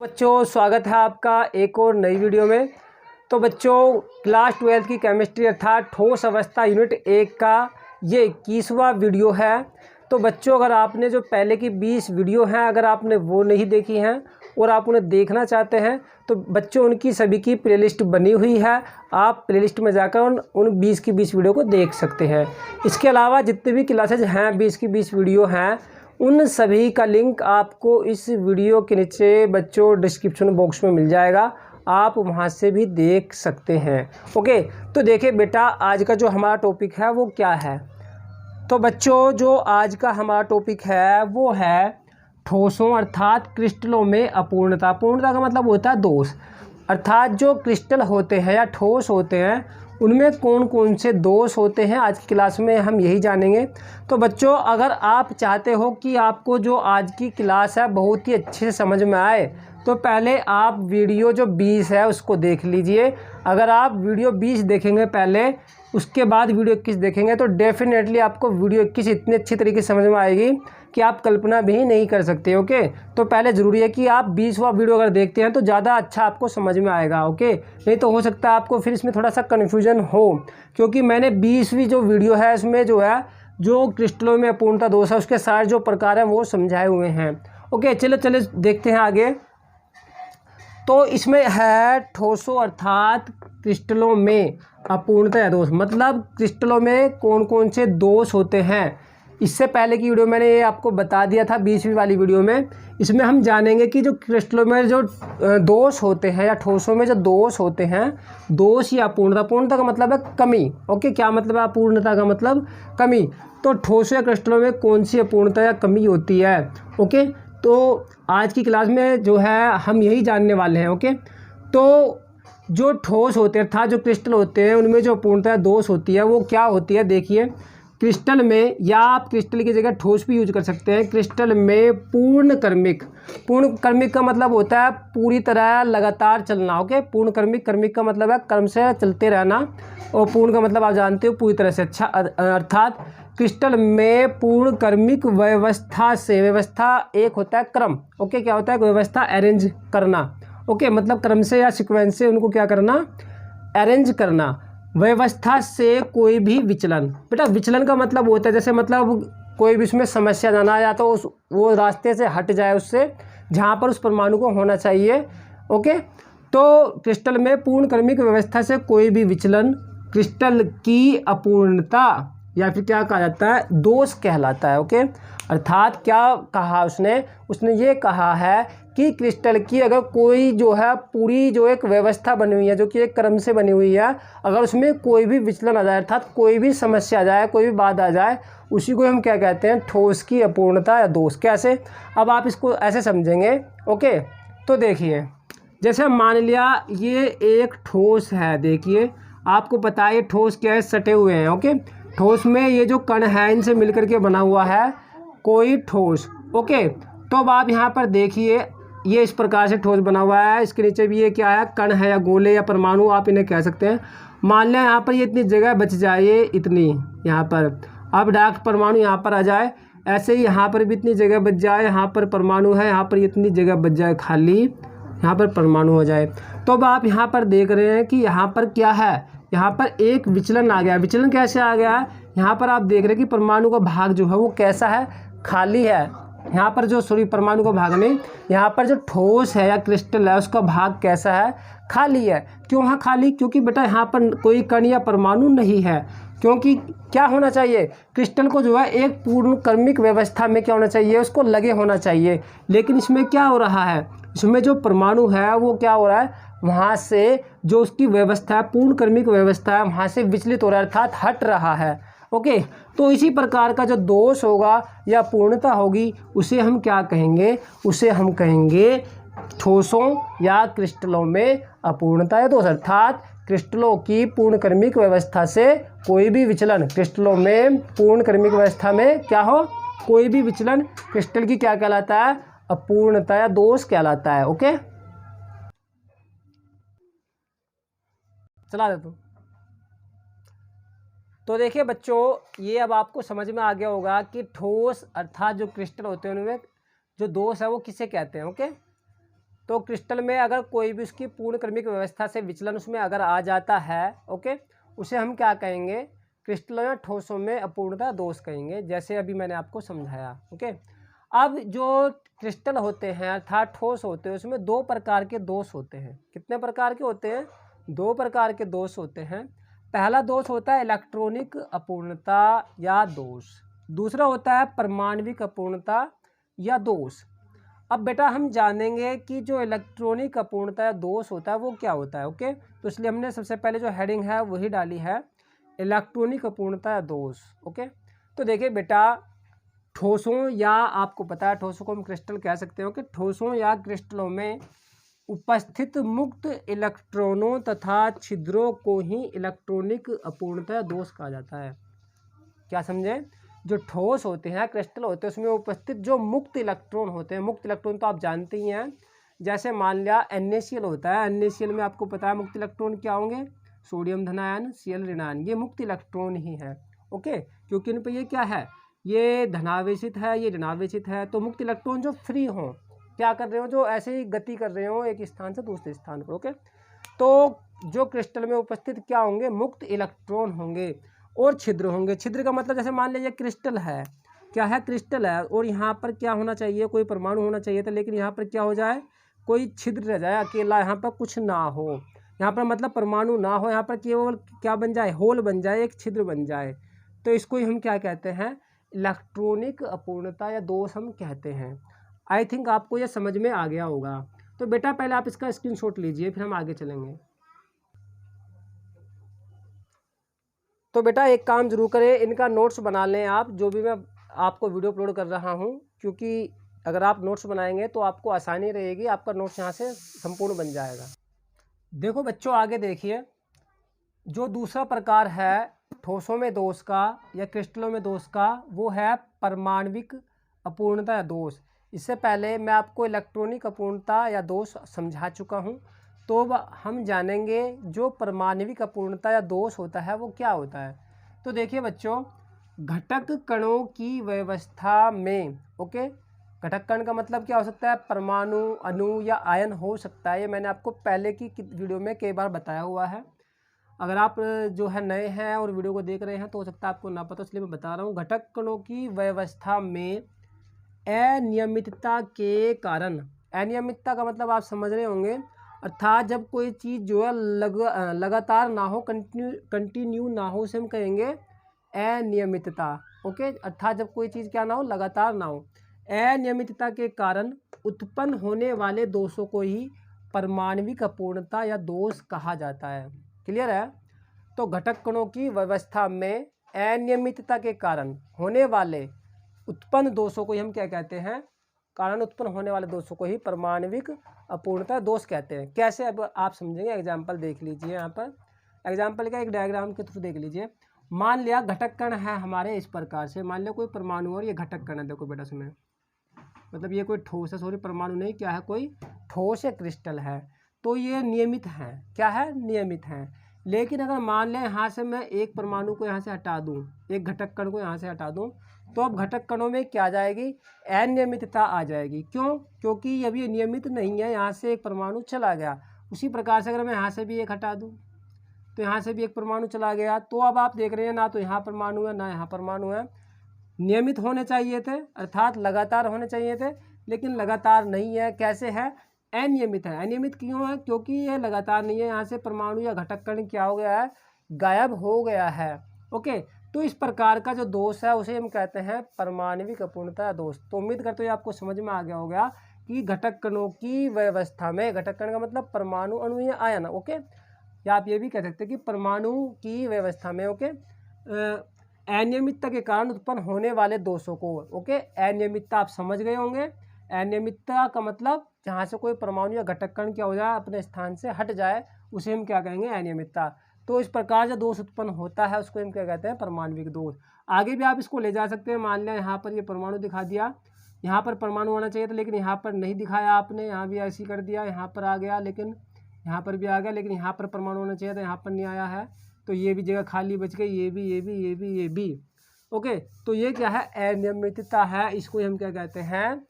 बच्चों स्वागत है आपका एक और नई वीडियो में। तो बच्चों क्लास 12 की केमिस्ट्री अर्थात ठोस अवस्था यूनिट 1 का ये 21वां वीडियो है। तो बच्चों अगर आपने जो पहले की 20 वीडियो हैं अगर आपने वो नहीं देखी हैं और आप उन्हें देखना चाहते हैं तो बच्चों उनकी सभी की प्लेलिस्ट बनी हुई है। आप प्लेलिस्ट में जाकर उन 20 की 20 वीडियो को देख सकते हैं। इसके अलावा जितने भी क्लासेज हैं 20 की 20 वीडियो हैं उन सभी का लिंक आपको इस वीडियो के नीचे बच्चों डिस्क्रिप्शन बॉक्स में मिल जाएगा, आप वहां से भी देख सकते हैं। ओके, तो देखिए बेटा आज का जो हमारा टॉपिक है वो क्या है। तो बच्चों जो आज का हमारा टॉपिक है वो है ठोसों अर्थात क्रिस्टलों में अपूर्णता। पूर्णता का मतलब होता है दोष, अर्थात जो क्रिस्टल होते हैं या ठोस होते हैं उनमें कौन कौन से दोष होते हैं आज की क्लास में हम यही जानेंगे। तो बच्चों अगर आप चाहते हो कि आपको जो आज की क्लास है बहुत ही अच्छे से समझ में आए तो पहले आप वीडियो जो 20 है उसको देख लीजिए। अगर आप वीडियो 20 देखेंगे पहले उसके बाद वीडियो 21 देखेंगे तो डेफिनेटली आपको वीडियो 21 इतनी अच्छी तरीके से समझ में आएगी कि आप कल्पना भी नहीं कर सकते। ओके, तो पहले ज़रूरी है कि आप 20वां वीडियो अगर देखते हैं तो ज़्यादा अच्छा आपको समझ में आएगा। ओके, नहीं तो हो सकता है आपको फिर इसमें थोड़ा सा कन्फ्यूजन हो, क्योंकि मैंने 20वीं जो वीडियो है इसमें जो है जो क्रिस्टलों में अपूर्णता दोष है उसके सारे जो प्रकार हैं वो समझाए हुए हैं। ओके, चले देखते हैं आगे। तो इसमें है ठोसों अर्थात क्रिस्टलों में अपूर्णता या दोष, मतलब क्रिस्टलों में कौन कौन से दोष होते हैं। इससे पहले की वीडियो मैंने ये आपको बता दिया था 20वीं वाली वीडियो में। इसमें हम जानेंगे कि जो क्रिस्टलों में जो दोष होते हैं या ठोसों में जो दोष होते हैं, दोष या अपूर्णता। पूर्णता का मतलब है कमी। ओके, क्या मतलब है अपूर्णता का मतलब कमी। तो ठोस या क्रिस्टलों में कौन सी अपूर्णता या कमी होती है। ओके, तो आज की क्लास में जो है हम यही जानने वाले हैं। ओके, तो जो ठोस होते हैं अर्थात जो क्रिस्टल होते हैं उनमें जो अपूर्णता दोष होती है वो क्या होती है। देखिए क्रिस्टल में, या आप क्रिस्टल की जगह ठोस भी यूज कर सकते हैं। क्रिस्टल में पूर्ण कर्मिक का मतलब होता है पूरी तरह लगातार चलना। ओके, पूर्ण कर्मिक का मतलब है कर्म से चलते रहना, और पूर्ण का मतलब आप जानते हो पूरी तरह से। अच्छा, अर्थात क्रिस्टल में पूर्ण कर्मिक व्यवस्था से, व्यवस्था एक होता है क्रम। ओके, क्या होता है व्यवस्था अरेंज करना। ओके, मतलब क्रम से या सीक्वेंस से उनको क्या करना, अरेंज करना। व्यवस्था से कोई भी विचलन, बेटा विचलन का मतलब होता है जैसे मतलब कोई भी उसमें समस्या जाना या तो वो रास्ते से हट जाए उससे जहाँ पर उस परमाणु को होना चाहिए। ओके, तो क्रिस्टल में पूर्ण कर्मिक व्यवस्था से कोई भी विचलन क्रिस्टल की अपूर्णता या फिर क्या कहा जाता है, दोष कहलाता है। ओके, अर्थात क्या कहा उसने ये कहा है कि क्रिस्टल की अगर कोई जो है पूरी जो एक व्यवस्था बनी हुई है जो कि एक क्रम से बनी हुई है, अगर उसमें कोई भी विचलन आ जाए अर्थात कोई भी समस्या आ जाए, कोई भी बात आ जाए, उसी को हम क्या कहते हैं, ठोस की अपूर्णता या दोष। कैसे, अब आप इसको ऐसे समझेंगे। ओके, तो देखिए जैसे मान लिया ये एक ठोस है, देखिए आपको पता है ये ठोस क्या है, सटे हुए हैं। ओके, ठोस में ये जो कण है इनसे मिलकर के बना हुआ है कोई ठोस। ओके, तो अब आप यहाँ पर देखिए ये इस प्रकार से ठोस बना हुआ है, इसके नीचे भी ये क्या है, कण है या गोले या परमाणु आप इन्हें कह सकते हैं। मान लें यहाँ पर ये इतनी जगह बच जाए, ये इतनी यहाँ पर, अब डायरेक्ट परमाणु यहाँ पर आ जाए, ऐसे ही यहाँ पर भी इतनी जगह बच जाए, यहाँ पर परमाणु है, यहाँ पर इतनी जगह बच जाए खाली, यहाँ पर परमाणु हो जाए। तो अब आप यहाँ पर देख रहे हैं कि यहाँ पर क्या है, यहाँ पर एक विचलन आ गया। विचलन कैसे आ गया है, यहाँ पर आप देख रहे हैं कि परमाणु का भाग जो है वो कैसा है, खाली है। यहाँ पर जो परमाणु का भाग नहीं, यहाँ पर जो ठोस है या क्रिस्टल है उसका भाग कैसा है, खाली है। क्यों है खाली, क्योंकि बेटा यहाँ पर कोई कण या परमाणु नहीं है। क्योंकि क्या होना चाहिए, क्रिस्टल को जो है एक पूर्ण कर्मिक व्यवस्था में क्या होना चाहिए, उसको लगे होना चाहिए। लेकिन इसमें क्या हो रहा है, इसमें जो परमाणु है वो क्या हो रहा है, वहाँ से जो उसकी व्यवस्था है पूर्ण कर्मिक व्यवस्था है वहाँ से विचलित हो रहा है अर्थात हट रहा है। ओके, तो इसी प्रकार का जो दोष होगा या पूर्णता होगी उसे हम क्या कहेंगे, उसे हम कहेंगे ठोसों या क्रिस्टलों में अपूर्णता या दोष। अर्थात क्रिस्टलों की पूर्ण कर्मिक व्यवस्था से कोई भी विचलन, क्रिस्टलों में पूर्ण कर्मिक व्यवस्था में क्या हो, कोई भी विचलन क्रिस्टल की क्या कहलाता है, अपूर्णता या दोष कहलाता है। ओके, चला दे तू। तो देखिए बच्चों ये अब आपको समझ में आ गया होगा कि ठोस अर्थात जो क्रिस्टल होते हैं उनमें जो दोष है वो किसे कहते हैं। ओके, तो क्रिस्टल में अगर कोई भी उसकी पूर्ण क्रमिक व्यवस्था से विचलन उसमें अगर आ जाता है, ओके, उसे हम क्या कहेंगे, क्रिस्टलों या ठोसों में अपूर्णता दोष कहेंगे, जैसे अभी मैंने आपको समझाया। ओके, अब जो क्रिस्टल होते हैं अर्थात ठोस होते हैं उसमें दो प्रकार के दोष होते हैं। कितने प्रकार के होते हैं? दो प्रकार के दोष होते हैं। पहला दोष होता है इलेक्ट्रॉनिक अपूर्णता या दोष, दूसरा होता है परमाणविक अपूर्णता या दोष। अब बेटा हम जानेंगे कि जो इलेक्ट्रॉनिक अपूर्णता या दोष होता है वो क्या होता है। ओके, तो इसलिए हमने सबसे पहले जो हेडिंग है वही डाली है, इलेक्ट्रॉनिक अपूर्णता या दोष। ओके, तो देखिए बेटा, ठोसों या आपको पता है ठोसों को हम क्रिस्टल कह सकते हो कि ठोसों या क्रिस्टलों में उपस्थित मुक्त इलेक्ट्रॉनों तथा छिद्रों को ही इलेक्ट्रॉनिक अपूर्णता या दोष कहा जाता है। क्या समझे? जो ठोस होते हैं क्रिस्टल होते हैं उसमें उपस्थित जो मुक्त इलेक्ट्रॉन होते हैं, मुक्त इलेक्ट्रॉन तो आप जानते ही हैं, जैसे मान लिया NaCl होता है, NaCl में आपको पता है मुक्त इलेक्ट्रॉन क्या होंगे, सोडियम धनायन Cl ऋणायन, ये मुक्त इलेक्ट्रॉन ही है। ओके, क्योंकि इन पर ये क्या है, ये धनावेशित है, ये ऋणावेशित है। तो मुक्त इलेक्ट्रॉन जो फ्री हों, क्या कर रहे हो, जो ऐसे ही गति कर रहे हो एक स्थान से दूसरे स्थान पर। ओके, तो जो क्रिस्टल में उपस्थित क्या होंगे, मुक्त इलेक्ट्रॉन होंगे और छिद्र होंगे। छिद्र का मतलब जैसे मान लीजिए क्रिस्टल है, क्या है, क्रिस्टल है, और यहाँ पर क्या होना चाहिए, कोई परमाणु होना चाहिए था, लेकिन यहाँ पर क्या हो जाए, कोई छिद्र रह जाए, अकेला यहाँ पर कुछ ना हो, यहाँ पर मतलब परमाणु ना हो, यहाँ पर केवल क्या बन जाए, होल बन जाए, एक छिद्र बन जाए। तो इसको ही हम क्या कहते हैं, इलेक्ट्रॉनिक अपूर्णता या दोष हम कहते हैं। आई थिंक आपको ये समझ में आ गया होगा। तो बेटा पहले आप इसका स्क्रीनशॉट लीजिए, फिर हम आगे चलेंगे। तो बेटा एक काम जरूर करें, इनका नोट्स बना लें आप, जो भी मैं आपको वीडियो अपलोड कर रहा हूं, क्योंकि अगर आप नोट्स बनाएंगे तो आपको आसानी रहेगी, आपका नोट्स यहाँ से संपूर्ण बन जाएगा। देखो बच्चों आगे देखिए, जो दूसरा प्रकार है ठोसों में दोष का या क्रिस्टलों में दोष का, वो है परमाणविक अपूर्णता या दोष। इससे पहले मैं आपको इलेक्ट्रॉनिक अपूर्णता या दोष समझा चुका हूँ। तो हम जानेंगे जो परमाणविक अपूर्णता या दोष होता है वो क्या होता है। तो देखिए बच्चों, घटक कणों की व्यवस्था में, ओके, घटक कण का मतलब क्या हो सकता है, परमाणु, अणु या आयन हो सकता है। ये मैंने आपको पहले की वीडियो में कई बार बताया हुआ है। अगर आप जो है नए हैं और वीडियो को देख रहे हैं तो हो सकता है आपको ना पता, इसलिए मैं बता रहा हूँ। घटक कणों की व्यवस्था में अनियमितता के कारण, अनियमितता का मतलब आप समझ रहे होंगे, अर्थात जब कोई चीज़ जो है लगातार ना हो, कंटिन्यू ना हो, उसे हम कहेंगे अनियमितता। ओके, अर्थात जब कोई चीज़ क्या ना हो, लगातार ना हो। अनियमितता के कारण उत्पन्न होने वाले दोषों को ही परमाणविक अपूर्णता या दोष कहा जाता है। क्लियर है? तो घटक कणों की व्यवस्था में अनियमितता के कारण होने वाले उत्पन्न दोषों को ही हम क्या कहते हैं, कारण उत्पन्न होने वाले दोषों को ही परमाणविक अपूर्णता दोष कहते हैं। कैसे, अब आप समझेंगे, एग्जाम्पल देख लीजिए। यहाँ पर एग्जाम्पल का एक डायग्राम के थ्रू देख लीजिए। मान लिया घटक कण है हमारे इस प्रकार से, मान लिया कोई परमाणु और ये घटक कण है। देखो बेटा इसमें मतलब ये कोई ठोस है, सॉरी परमाणु नहीं, क्या है, कोई ठोस या क्रिस्टल है। तो ये नियमित है, क्या है, नियमित है। लेकिन अगर मान लें यहाँ से मैं एक परमाणु को यहाँ से हटा दूँ, एक घटक कण को यहाँ से हटा दूँ, तो अब घटक कणों में क्या आ जाएगी, अनियमितता आ जाएगी। क्यों? क्योंकि अभी ये नियमित नहीं है, यहाँ से एक परमाणु चला गया। उसी प्रकार से अगर मैं यहाँ से भी एक हटा दूँ तो यहाँ से भी एक परमाणु चला गया। तो अब आप देख रहे हैं ना तो यहाँ परमाणु है ना यहाँ परमाणु है। नियमित होने चाहिए थे, अर्थात लगातार होने चाहिए थे, लेकिन लगातार नहीं है। कैसे है, अनियमित है। अनियमित क्यों है? क्योंकि ये लगातार नहीं है, यहाँ से परमाणु या घटक कण क्या हो गया है, गायब हो गया है। ओके, तो इस प्रकार का जो दोष है उसे हम कहते हैं परमाणविक अपूर्णता दोष। तो उम्मीद करते हैं आपको समझ में आ गया होगा कि घटक कणों की व्यवस्था में, घटक कण का मतलब परमाणु, अणु या आयन। ओके, या आप ये भी कह सकते हैं कि परमाणु की व्यवस्था में, ओके, अनियमितता के कारण उत्पन्न होने वाले दोषों को, ओके, अनियमितता आप समझ गए होंगे। अनियमितता का मतलब जहाँ से कोई परमाणु या घटक कण क्या हो जाए, अपने स्थान से हट जाए, उसे हम क्या कहेंगे, अनियमितता। तो इस प्रकार जो दोष उत्पन्न होता है उसको हम क्या कहते हैं, परमाणविक दोष। आगे भी आप इसको ले जा सकते हैं। मान लिया यहाँ पर ये परमाणु दिखा दिया, यहाँ पर परमाणु होना चाहिए था लेकिन यहाँ पर नहीं दिखाया आपने, यहाँ भी ऐसी कर दिया, यहाँ पर आ गया लेकिन यहाँ पर भी आ गया, लेकिन यहाँ पर परमाणु होना चाहिए था, यहाँ पर नहीं आया है, तो ये भी जगह खाली बच गई, ये भी, ये भी, ये भी, ये भी। ओके, तो ये क्या है, अनियमितता है। इसको हम क्या कहते हैं,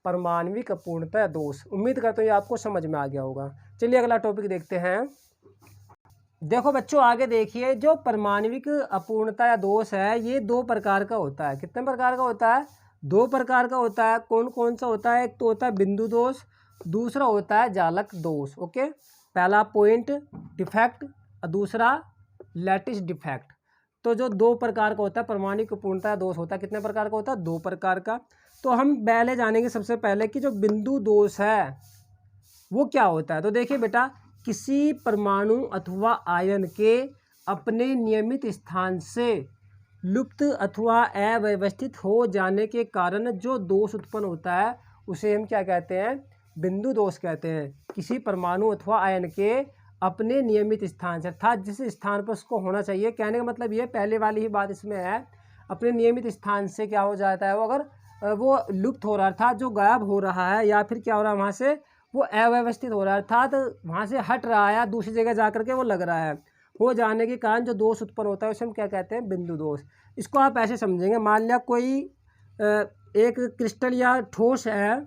परमाणविक अपूर्णता या दोष। उम्मीद करता हूँ ये आपको समझ में आ गया होगा। चलिए अगला टॉपिक देखते हैं। देखो बच्चों आगे देखिए, जो परमाणविक अपूर्णता या दोष है ये 2 प्रकार का होता है। कितने प्रकार का होता है? 2 प्रकार का होता है। कौन कौन सा होता है? एक तो होता है बिंदु दोष, दूसरा होता है जालक दोष। ओके, पहला पॉइंट डिफेक्ट और दूसरा लैटिस डिफेक्ट। तो जो 2 प्रकार का होता है परमाणविक अपूर्णता या दोष होता है, कितने प्रकार का होता है? 2 प्रकार का। तो हम पहले जानेंगे सबसे पहले कि जो बिंदु दोष है वो क्या होता है। तो देखिए बेटा, किसी परमाणु अथवा आयन के अपने नियमित स्थान से लुप्त अथवा अव्यवस्थित हो जाने के कारण जो दोष उत्पन्न होता है उसे हम क्या कहते हैं? बिंदु दोष कहते हैं। किसी परमाणु अथवा आयन के अपने नियमित स्थान से, अर्थात जिस स्थान पर उसको होना चाहिए, कहने का मतलब ये पहले वाली ही बात इसमें है, अपने नियमित स्थान से क्या हो जाता है वो, अगर वो लुप्त हो रहा है अर्थात जो गायब हो रहा है, या फिर क्या हो रहा है वहाँ से वो अव्यवस्थित हो रहा है अर्थात वहाँ से हट रहा है, दूसरी जगह जा करके वो लग रहा है, हो जाने के कारण जो दोष उत्पन्न होता है उसे हम क्या कहते हैं? बिंदु दोष। इसको आप ऐसे समझेंगे, मान लिया कोई एक क्रिस्टल या ठोस है,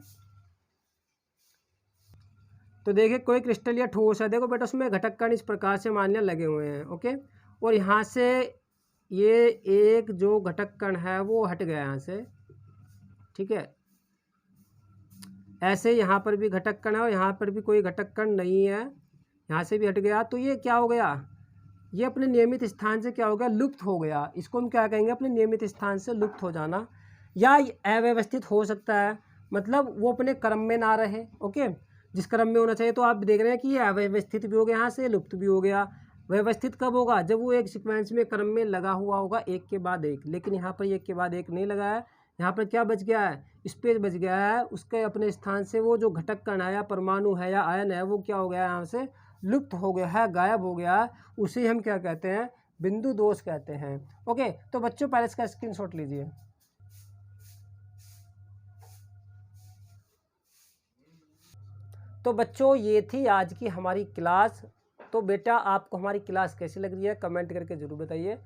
तो देखिए कोई क्रिस्टल या ठोस है, देखो बेटा उसमें घटक कण इस प्रकार से मान लिया लगे हुए हैं। ओके, और यहाँ से ये एक जो घटक कण है वो हट गया यहाँ से, ठीक है। ऐसे यहाँ पर भी घटक कण है और यहाँ पर भी कोई घटक कण नहीं है, यहाँ से भी हट गया, तो ये क्या हो गया? ये अपने नियमित स्थान से क्या हो गया? लुप्त हो गया। इसको हम क्या कहेंगे? अपने नियमित स्थान से लुप्त हो जाना। या अव्यवस्थित हो सकता है, मतलब वो अपने क्रम में ना रहे। ओके, जिस क्रम में होना चाहिए, तो आप देख रहे हैं कि ये अव्यवस्थित भी हो गया, यहाँ से लुप्त भी हो गया। व्यवस्थित कब होगा? जब वो एक सीक्वेंस में क्रम में लगा हुआ होगा एक के बाद एक, लेकिन यहाँ पर एक के बाद एक नहीं लगा है। यहाँ पर क्या बच गया है? स्पेस बच गया है, उसके अपने स्थान से वो जो घटक कण है या परमाणु है या आयन है वो क्या हो गया? यहाँ से लुप्त हो गया है, गायब हो गया है। उसे हम क्या कहते हैं? बिंदु दोष कहते हैं। ओके, तो बच्चों पहले इसका स्क्रीनशॉट लीजिए। तो बच्चों ये थी आज की हमारी क्लास। तो बेटा आपको हमारी क्लास कैसी लग रही है कमेंट करके ज़रूर बताइए।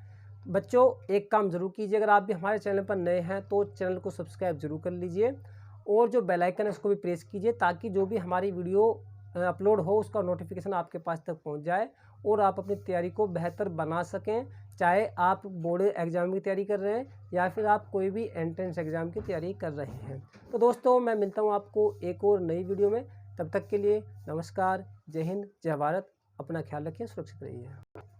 बच्चों एक काम ज़रूर कीजिए, अगर आप भी हमारे चैनल पर नए हैं तो चैनल को सब्सक्राइब जरूर कर लीजिए और जो बेल आइकन है उसको भी प्रेस कीजिए, ताकि जो भी हमारी वीडियो अपलोड हो उसका नोटिफिकेशन आपके पास तक पहुंच जाए और आप अपनी तैयारी को बेहतर बना सकें। चाहे आप बोर्ड एग्ज़ाम की तैयारी कर रहे हैं या फिर आप कोई भी एंट्रेंस एग्ज़ाम की तैयारी कर रहे हैं। तो दोस्तों मैं मिलता हूँ आपको एक और नई वीडियो में, तब तक के लिए नमस्कार, जय हिंद, जय भारत। अपना ख्याल रखिए, सुरक्षित रहिए।